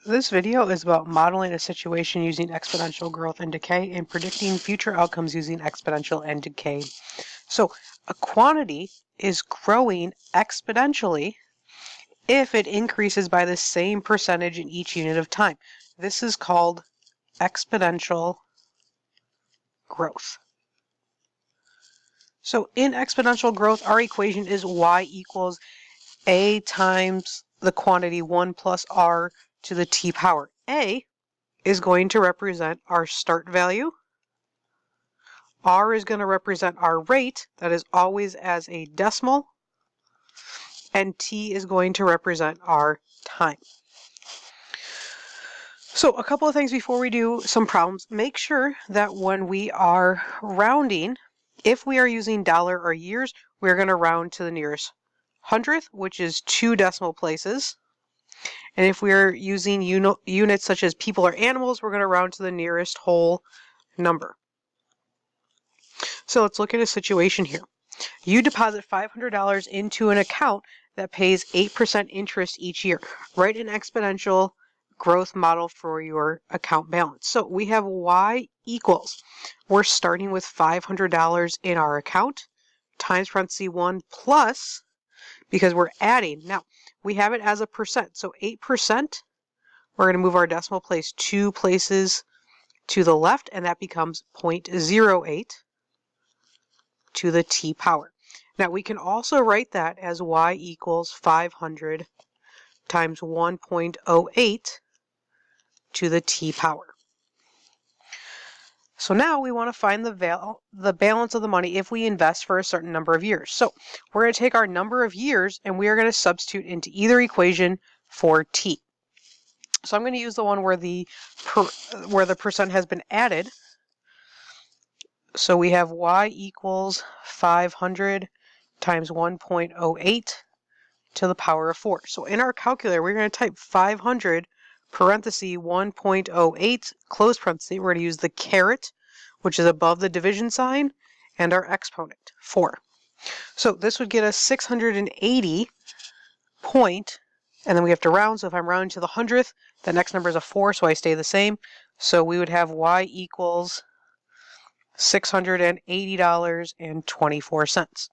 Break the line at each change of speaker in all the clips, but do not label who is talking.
This video is about modeling a situation using exponential growth and decay and predicting future outcomes using exponential and decay. So a quantity is growing exponentially if it increases by the same percentage in each unit of time. This is called exponential growth. So in exponential growth, our equation is y equals a times the quantity 1 plus r to the t power. A is going to represent our start value. R is going to represent our rate, that is always as a decimal. And T is going to represent our time. So a couple of things before we do some problems. Make sure that when we are rounding, if we are using dollar or years, we're going to round to the nearest hundredth, which is 2 decimal places. And if we're using units such as people or animals, we're going to round to the nearest whole number. So let's look at a situation here. You deposit $500 into an account that pays 8% interest each year. Write an exponential growth model for your account balance. So we have y equals, we're starting with $500 in our account, times parenthesis 1 plus, because we're adding. Now, we have it as a percent. So 8%, we're going to move our decimal place 2 places to the left, and that becomes 0.08 to the t power. Now, we can also write that as y equals 500 times 1.08 to the t power. So now we want to find the balance of the money if we invest for a certain number of years. So we're going to take our number of years and we are going to substitute into either equation for t. So I'm going to use the one where the percent has been added. So we have y equals 500 times 1.08 to the power of 4. So in our calculator, we're going to type 500 parenthesis 1.08 close parenthesis. We're going to use the caret, which is above the division sign, and our exponent, 4. So this would get us 680 point, and then we have to round. So if I'm rounding to the hundredth, the next number is a 4, so I stay the same. So we would have y equals $680.24.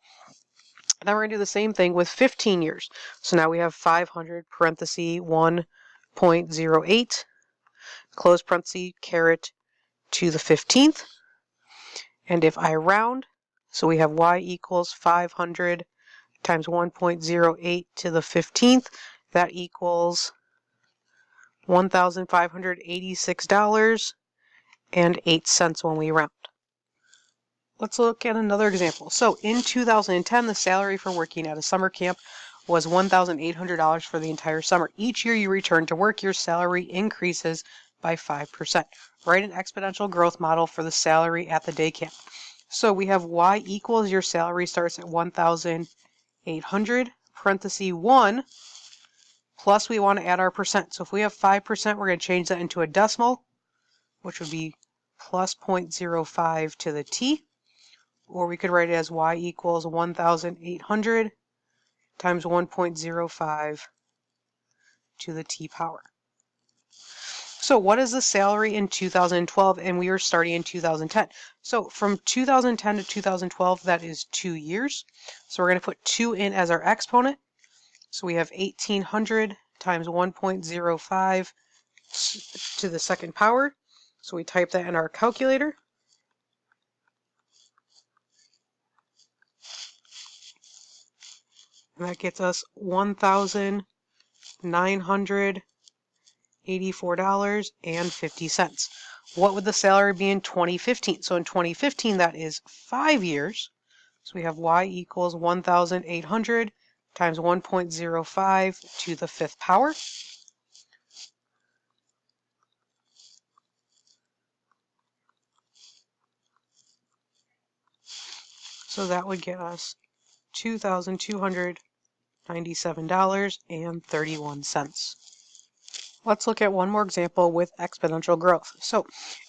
Now we're going to do the same thing with 15 years. So now we have 500 parenthesis 1.08 close parenthesis caret to the 15th. And if I round, so we have y equals 500 times 1.08 to the 15th. That equals $1,586.08 when we round. Let's look at another example. So in 2010, the salary for working at a summer camp was $1,800 for the entire summer. Each year you return to work, your salary increases by 5%. Write an exponential growth model for the salary at the day camp. So we have y equals, your salary starts at 1,800, parenthesis 1, plus we want to add our percent. So if we have 5%, we're going to change that into a decimal, which would be plus 0.05 to the t. Or we could write it as y equals 1,800 times 1.05 to the t power. So what is the salary in 2012? And we are starting in 2010. So from 2010 to 2012, that is 2 years. So we're going to put 2 in as our exponent. So we have 1,800 times 1.05 to the second power. So we type that in our calculator. And that gets us $1,984.50. What would the salary be in 2015? So in 2015, that is 5 years. So we have y equals 1,800 times 1.05 to the 5th power. So that would get us $2,297.31. Let's look at one more example with exponential growth. So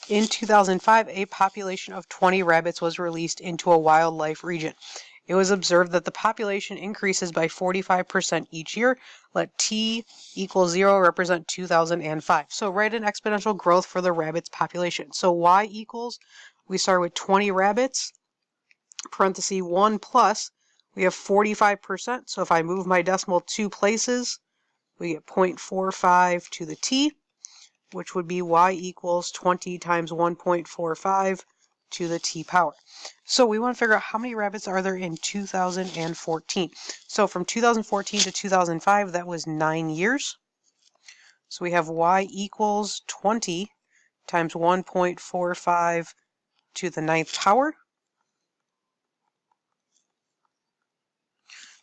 in 2005, a population of 20 rabbits was released into a wildlife region. It was observed that the population increases by 45% each year. Let t equals 0 represent 2005. So write an exponential growth for the rabbit's population. So y equals, we start with 20 rabbits, parenthesis 1 plus, we have 45%. So if I move my decimal 2 places, we get 0.45 to the t, which would be y equals 20 times 1.45 to the t power. So we want to figure out how many rabbits are there in 2014. So from 2014 to 2005, that was 9 years. So we have y equals 20 times 1.45 to the 9th power.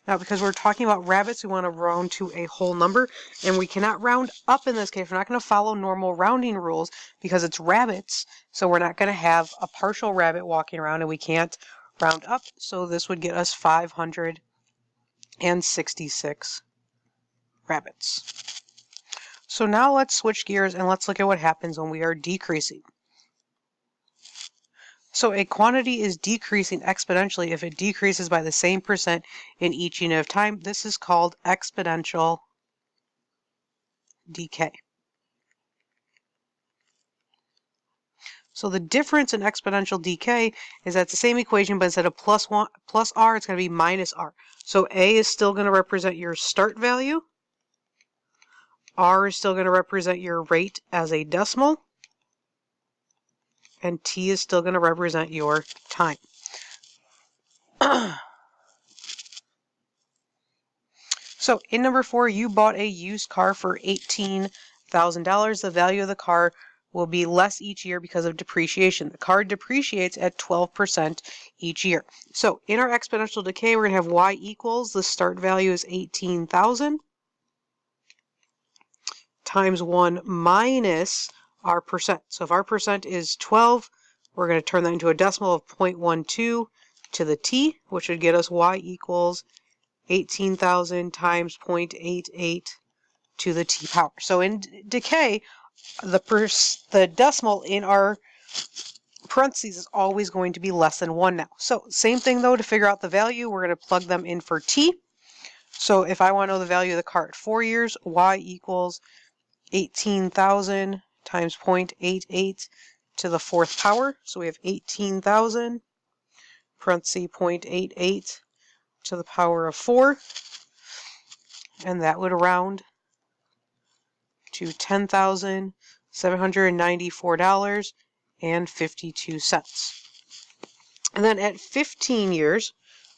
Now, because we're talking about rabbits, we want to round to a whole number, and we cannot round up in this case. We're not going to follow normal rounding rules because it's rabbits, so we're not going to have a partial rabbit walking around, and we can't round up, so this would get us 566 rabbits. So now let's switch gears and let's look at what happens when we are decreasing. So a quantity is decreasing exponentially if it decreases by the same percent in each unit of time. This is called exponential decay. So the difference in exponential decay is that it's the same equation, but instead of plus r, it's going to be minus r. So a is still going to represent your start value. R is still going to represent your rate as a decimal. And t is still going to represent your time. So in number 4, you bought a used car for $18,000. The value of the car will be less each year because of depreciation. The car depreciates at 12% each year. So in our exponential decay, we're going to have y equals, the start value is 18,000 times 1 minus our percent. So if our percent is 12, we're going to turn that into a decimal of 0.12 to the t, which would get us y equals 18,000 times 0.88 to the t power. So in decay, the decimal in our parentheses is always going to be less than 1 now. So same thing though, to figure out the value, we're going to plug them in for t. So if I want to know the value of the car at 4 years, y equals 18,000 times 0.88 to the 4th power. So we have 18,000, parenthesis 0.88 to the power of 4. And that would round to $10,794.52. And then at 15 years,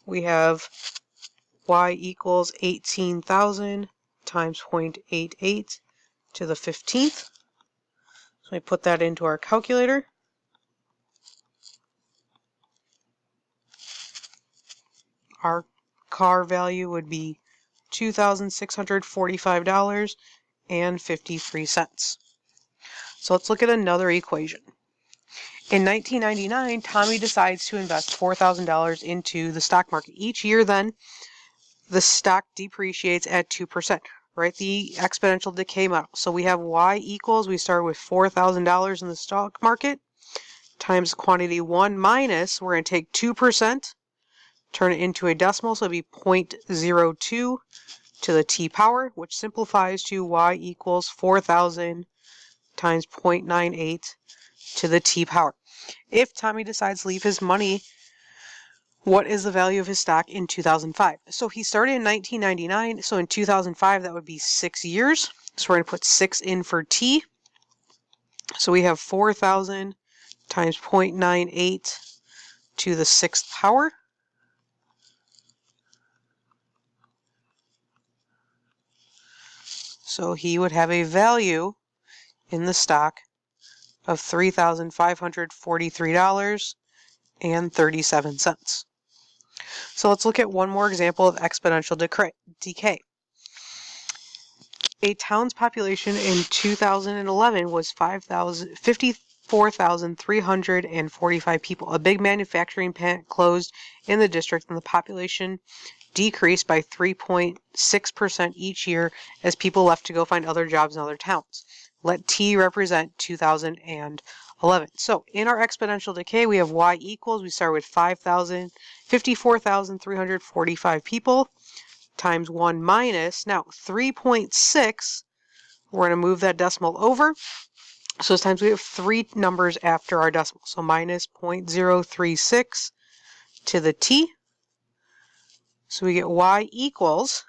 we have y equals 18,000 times 0.88 to the 15th. So we put that into our calculator. Our car value would be $2,645.53. So let's look at another equation. In 1999, Tommy decides to invest $4,000 into the stock market. Each year then, the stock depreciates at 2%, right? The exponential decay model. So we have y equals, we start with $4,000 in the stock market, times quantity 1 minus, we're going to take 2%, turn it into a decimal, so it'll be 0.02 to the t power, which simplifies to y equals 4,000 times 0.98 to the t power. If Tommy decides to leave his money, what is the value of his stock in 2005? So he started in 1999, so in 2005 that would be 6 years. So we're going to put 6 in for t. So we have 4,000 times 0.98 to the 6th power. So he would have a value in the stock of $3,543.37. So let's look at one more example of exponential decay. A town's population in 2011 was 54,345 people. A big manufacturing plant closed in the district, and the population decreased by 3.6% each year as people left to go find other jobs in other towns. Let T represent 2011. 11. So in our exponential decay, we have y equals, we start with 54,345 people times 1 minus, now 3.6, we're going to move that decimal over. So this times we have 3 numbers after our decimal. So minus 0.036 to the t. So we get y equals,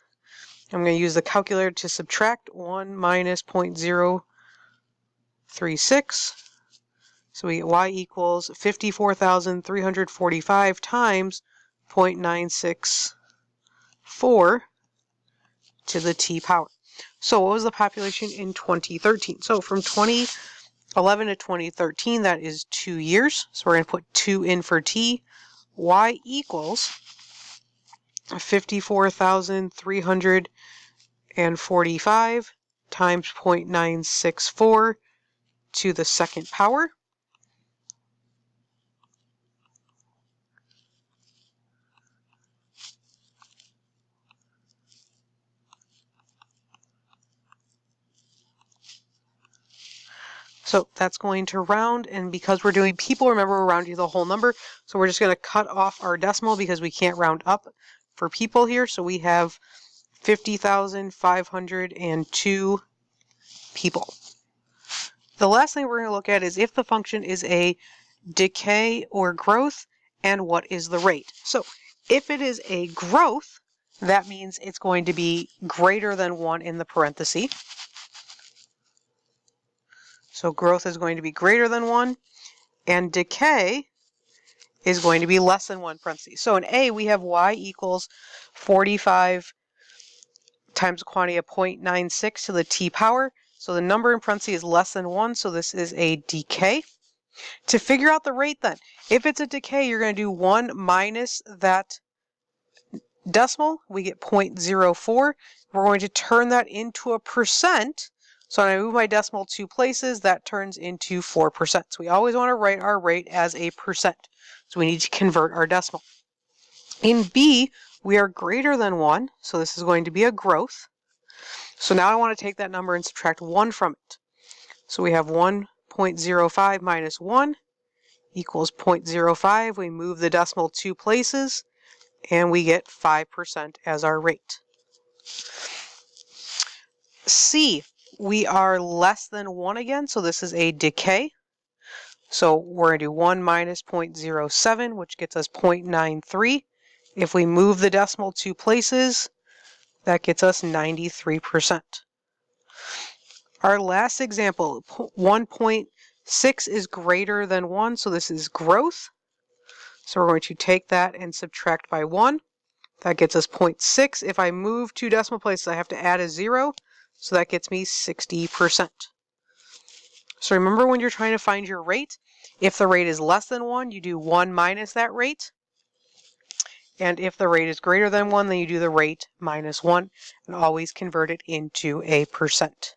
I'm going to use the calculator to subtract 1 minus 0.036. So we get y equals 54,345 times 0.964 to the t power. So what was the population in 2013? So from 2011 to 2013, that is 2 years. So we're going to put 2 in for t. Y equals 54,345 times 0.964 to the second power. So that's going to round, and because we're doing people, remember we're rounding the whole number, so we're just going to cut off our decimal because we can't round up for people here. So we have 50,502 people. The last thing we're going to look at is if the function is a decay or growth, and what is the rate. So if it is a growth, that means it's going to be greater than 1 in the parenthesis. So growth is going to be greater than 1, and decay is going to be less than 1 parentheses. So in A, we have y equals 45 times the quantity of 0.96 to the t power. So the number in parentheses is less than 1, so this is a decay. To figure out the rate then, if it's a decay, you're going to do 1 minus that decimal. We get 0.04. We're going to turn that into a percent. So when I move my decimal 2 places, that turns into 4%. So we always want to write our rate as a percent. So we need to convert our decimal. In B, we are greater than 1, so this is going to be a growth. So now I want to take that number and subtract 1 from it. So we have 1.05 minus 1 equals 0.05. We move the decimal 2 places, and we get 5% as our rate. C, we are less than 1 again, so this is a decay. So we're going to do 1 minus 0.07, which gets us 0.93. If we move the decimal 2 places, that gets us 93%. Our last example, 1.6 is greater than 1, so this is growth. So we're going to take that and subtract by 1. That gets us 0.6. If I move 2 decimal places, I have to add a 0, so that gets me 60%. So remember, when you're trying to find your rate, if the rate is less than 1, you do 1 minus that rate. And if the rate is greater than 1, then you do the rate minus 1, and always convert it into a percent.